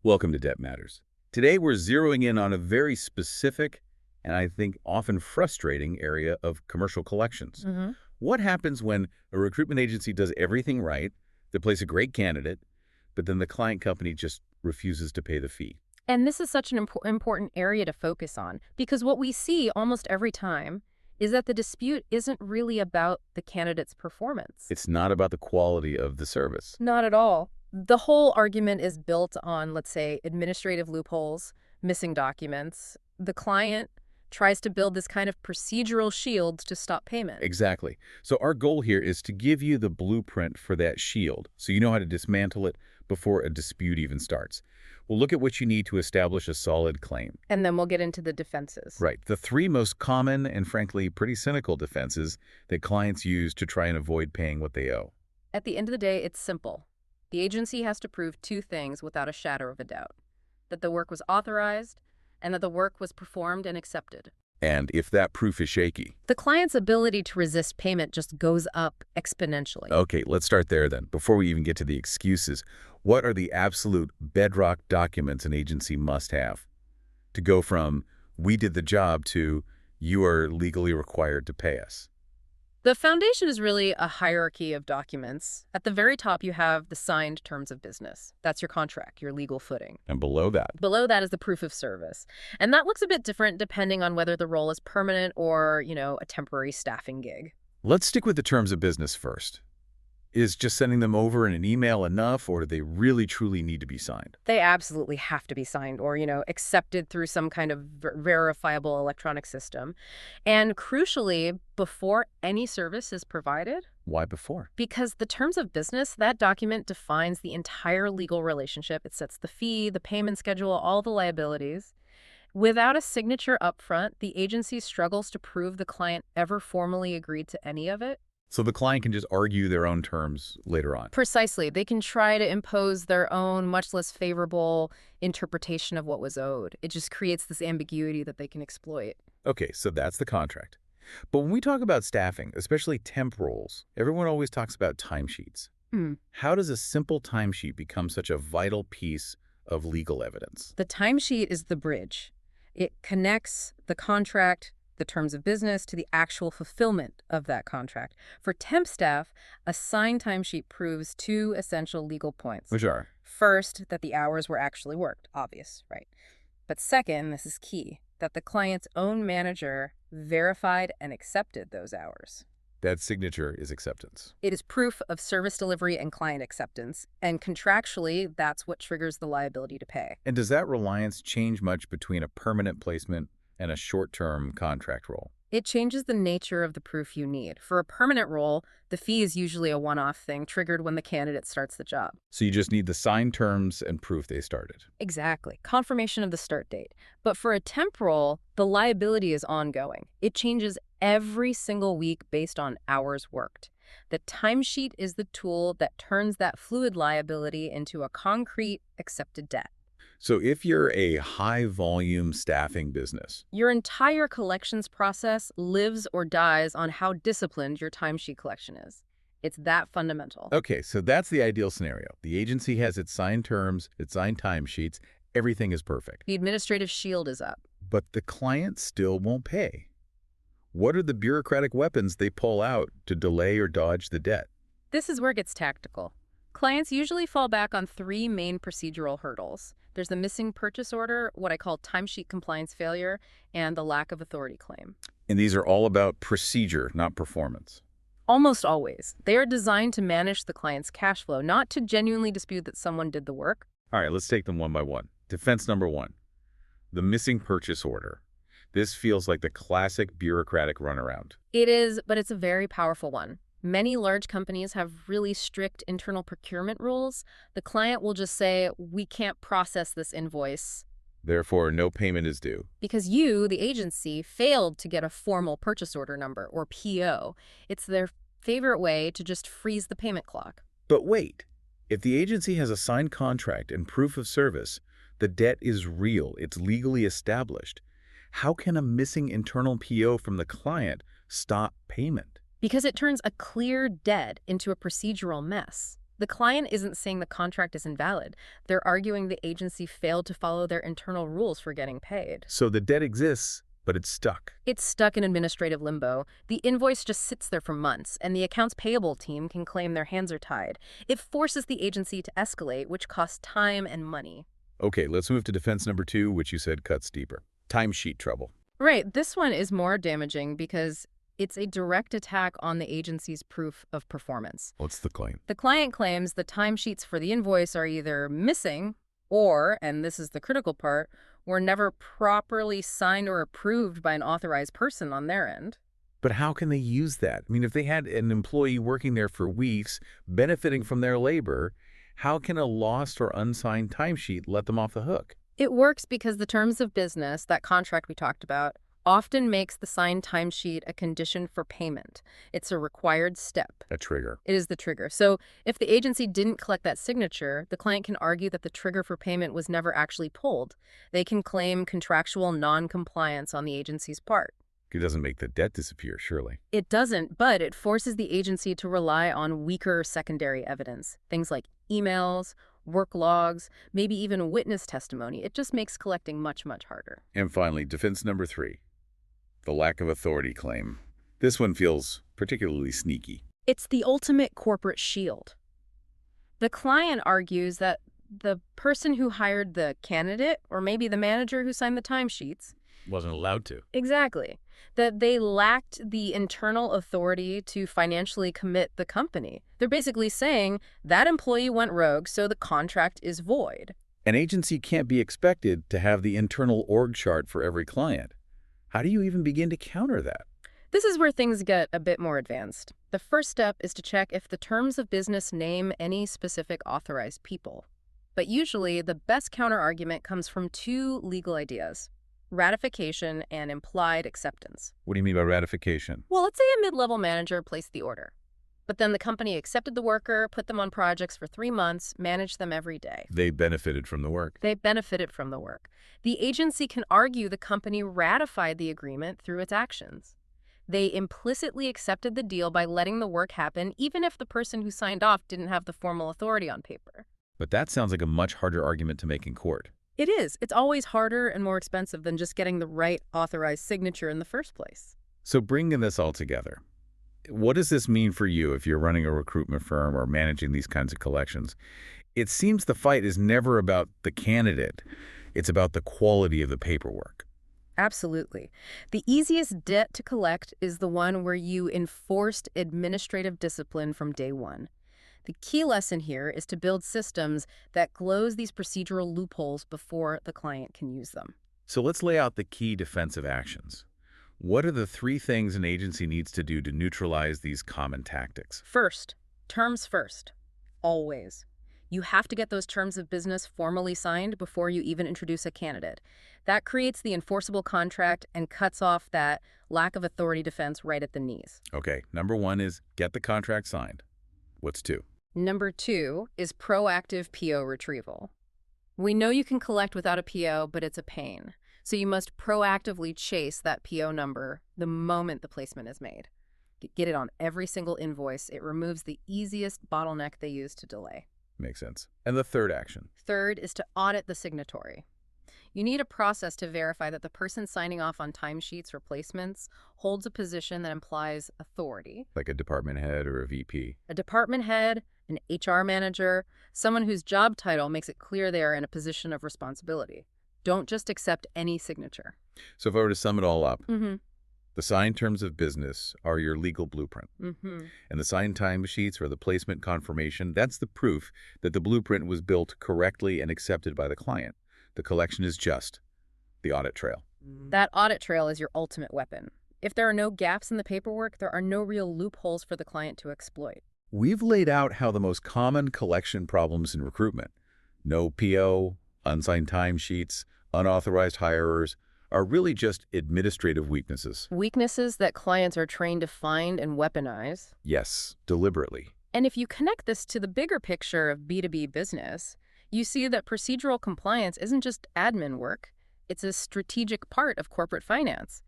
Welcome to Debt Matters. Today we're zeroing in on a very specific and I think often frustrating area of commercial collections. hmm What happens when a recruitment agency does everything right, they place a great candidate, but then the client company just refuses to pay the fee? And this is such an important area to focus on because what we see almost every time is that the dispute isn't really about the candidate's performance. It's not about the quality of the service. Not at all. The whole argument is built on, let's say, administrative loopholes, missing documents. The client tries to build this kind of procedural shield to stop payment. Exactly. So our goal here is to give you the blueprint for that shield so you know how to dismantle it before a dispute even starts. We'll look at what you need to establish a solid claim. And then we'll get into the defenses. Right. The three most common and frankly pretty cynical defenses that clients use to try and avoid paying what they owe. At the end of the day, it's simple. The agency has to prove two things without a shadow of a doubt: that the work was authorized and that the work was performed and accepted. And if that proof is shaky, The client's ability to resist payment just goes up exponentially. okay, let's start there then. Before we even get to the excuses, what are the absolute bedrock documents an agency must have to go from "we did the job" to "you are legally required to pay us"? The foundation is really a hierarchy of documents. At the very top, you have the signed terms of business. That's your contract, your legal footing. And below that, Below that is the proof of service. And that looks a bit different depending on whether the role is permanent or, a temporary staffing gig. let's stick with the terms of business first. Is just sending them over in an email enough, or do they really truly need to be signed? They absolutely have to be signed or, accepted through some kind of verifiable electronic system. And crucially, before any service is provided, Why before? because the terms of business, that document defines the entire legal relationship. It sets the fee, the payment schedule, all the liabilities. Without a signature up front, the agency struggles to prove the client ever formally agreed to any of it. So the client can just argue their own terms later on. Precisely. They can try to impose their own much less favorable interpretation of what was owed. It just creates this ambiguity that they can exploit. Okay, so that's the contract. But when we talk about staffing, especially temp roles, everyone always talks about timesheets. Hmm. How does a simple timesheet become such a vital piece of legal evidence? The timesheet is the bridge. It connects the contract, the terms of business, to the actual fulfillment of that contract. For temp staff, a signed timesheet proves two essential legal points. Which are? First, that the hours were actually worked. Obvious, right? But second, this is key, that the client's own manager verified and accepted those hours. That signature is acceptance. It is proof of service delivery and client acceptance, and contractually, that's what triggers the liability to pay. And does that reliance change much between a permanent placement and a short-term contract role? It changes the nature of the proof you need. For a permanent role, the fee is usually a one-off thing triggered when the candidate starts the job. So you just need the signed terms and proof they started. Exactly. Confirmation of the start date. But for a temp role, the liability is ongoing. It changes every single week based on hours worked. The timesheet is the tool that turns that fluid liability into a concrete, accepted debt. So if you're a high-volume staffing business, Your entire collections process lives or dies on how disciplined your timesheet collection is. It's that fundamental. okay, so that's the ideal scenario. The agency has its signed terms, its signed timesheets, everything is perfect. The administrative shield is up. But the client still won't pay. What are the bureaucratic weapons they pull out to delay or dodge the debt? This is where it gets tactical. Clients usually fall back on three main procedural hurdles. There's the missing purchase order, what I call timesheet compliance failure, and the lack of authority claim. And these are all about procedure, not performance. Almost always. They are designed to manage the client's cash flow, not to genuinely dispute that someone did the work. All right, let's take them one by one. Defense number one, the missing purchase order. This feels like the classic bureaucratic runaround. It is, but it's a very powerful one. Many large companies have really strict internal procurement rules. The client will just say, we can't process this invoice Therefore, no payment is due. because you, the agency, failed to get a formal purchase order number, or PO. It's their favorite way to just freeze the payment clock. But wait, if the agency has a signed contract and proof of service, the debt is real, it's legally established. How can a missing internal PO from the client stop payment? Because it turns a clear debt into a procedural mess. The client isn't saying the contract is invalid. They're arguing the agency failed to follow their internal rules for getting paid. So the debt exists, but it's stuck. It's stuck in administrative limbo. The invoice just sits there for months, and the accounts payable team can claim their hands are tied. It forces the agency to escalate, which costs time and money. Okay, let's move to defense number 2, which you said cuts deeper. Timesheet trouble. Right, this one is more damaging because it's a direct attack on the agency's proof of performance. What's the claim? The client claims the timesheets for the invoice are either missing or, and this is the critical part, were never properly signed or approved by an authorized person on their end. But how can they use that? I mean, if they had an employee working there for weeks, benefiting from their labor, how can a lost or unsigned timesheet let them off the hook? It works because the terms of business, that contract we talked about, often makes the signed timesheet a condition for payment. It's a required step. A trigger. It is the trigger. So if the agency didn't collect that signature, the client can argue that the trigger for payment was never actually pulled. They can claim contractual non-compliance on the agency's part. It doesn't make the debt disappear, surely. It doesn't, but it forces the agency to rely on weaker secondary evidence. Things like emails, work logs, maybe even witness testimony. It just makes collecting much, much harder. And finally, defense number 3, the lack of authority claim. This one feels particularly sneaky. It's the ultimate corporate shield. The client argues that the person who hired the candidate, or maybe the manager who signed the timesheets, Wasn't allowed to. exactly, that they lacked the internal authority to financially commit the company. They're basically saying that employee went rogue, so the contract is void. An agency can't be expected to have the internal org chart for every client. How do you even begin to counter that? This is where things get a bit more advanced. The first step is to check if the terms of business name any specific authorized people. But usually, the best counter-argument comes from 2 legal ideas: ratification and implied acceptance. What do you mean by ratification? Well, let's say a mid-level manager placed the order, but then the company accepted the worker, put them on projects for 3 months, managed them every day. They benefited from the work. They benefited from the work. The agency can argue the company ratified the agreement through its actions. They implicitly accepted the deal by letting the work happen, even if the person who signed off didn't have the formal authority on paper. But that sounds like a much harder argument to make in court. It is. It's always harder and more expensive than just getting the right authorized signature in the first place. So bringing this all together, what does this mean for you if you're running a recruitment firm or managing these kinds of collections? It seems the fight is never about the candidate. It's about the quality of the paperwork. Absolutely. The easiest debt to collect is the one where you enforced administrative discipline from day one. The key lesson here is to build systems that close these procedural loopholes before the client can use them. So let's lay out the key defensive actions. What are the 3 things an agency needs to do to neutralize these common tactics? First, terms first. Always. You have to get those terms of business formally signed before you even introduce a candidate. That creates the enforceable contract and cuts off that lack of authority defense right at the knees. Okay, number 1 is get the contract signed. What's 2? Number 2 is proactive PO retrieval. We know you can collect without a PO, but it's a pain. So you must proactively chase that PO number the moment the placement is made. Get it on every single invoice. It removes the easiest bottleneck they use to delay. Makes sense. And the third action? Third is to audit the signatory. You need a process to verify that the person signing off on timesheets or placements holds a position that implies authority. Like a department head or a VP? A department head, an HR manager, someone whose job title makes it clear they are in a position of responsibility. Don't just accept any signature. So if I were to sum it all up, Mm-hmm. the signed terms of business are your legal blueprint. Mm-hmm. And the signed timesheets or the placement confirmation, that's the proof that the blueprint was built correctly and accepted by the client. The collection is just the audit trail. That audit trail is your ultimate weapon. If there are no gaps in the paperwork, there are no real loopholes for the client to exploit. We've laid out how the most common collection problems in recruitment, no PO, unsigned timesheets, unauthorized hirers, are really just administrative weaknesses. Weaknesses that clients are trained to find and weaponize. Yes, deliberately. And if you connect this to the bigger picture of B2B business, you see that procedural compliance isn't just admin work. It's a strategic part of corporate finance.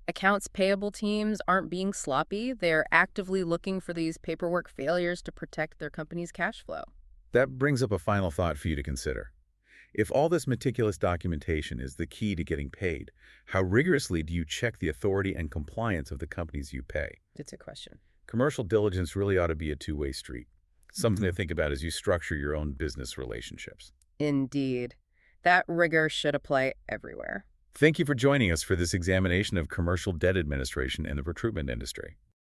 Accounts payable teams aren't being sloppy. They're actively looking for these paperwork failures to protect their company's cash flow. That brings up a final thought for you to consider. If all this meticulous documentation is the key to getting paid, how rigorously do you check the authority and compliance of the companies you pay? It's a question. Commercial diligence really ought to be a two-way street. Something to think about as you structure your own business relationships. Indeed. That rigor should apply everywhere. Thank you for joining us for this examination of commercial debt administration in the recruitment industry.